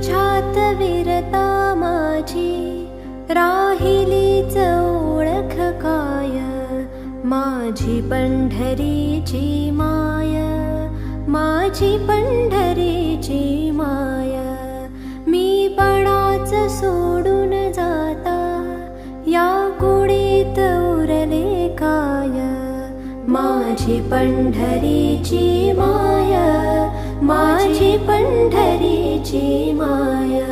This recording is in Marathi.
तुझ्यात विरता माझी राहिलीच ओळख काय, माझी पंढरीची माय, माझी पंढरीची माय. मी पणाच सोडून जाता या कुडीत उरले काय, माझी पंढरीची माय, माझी पंढरीची माय.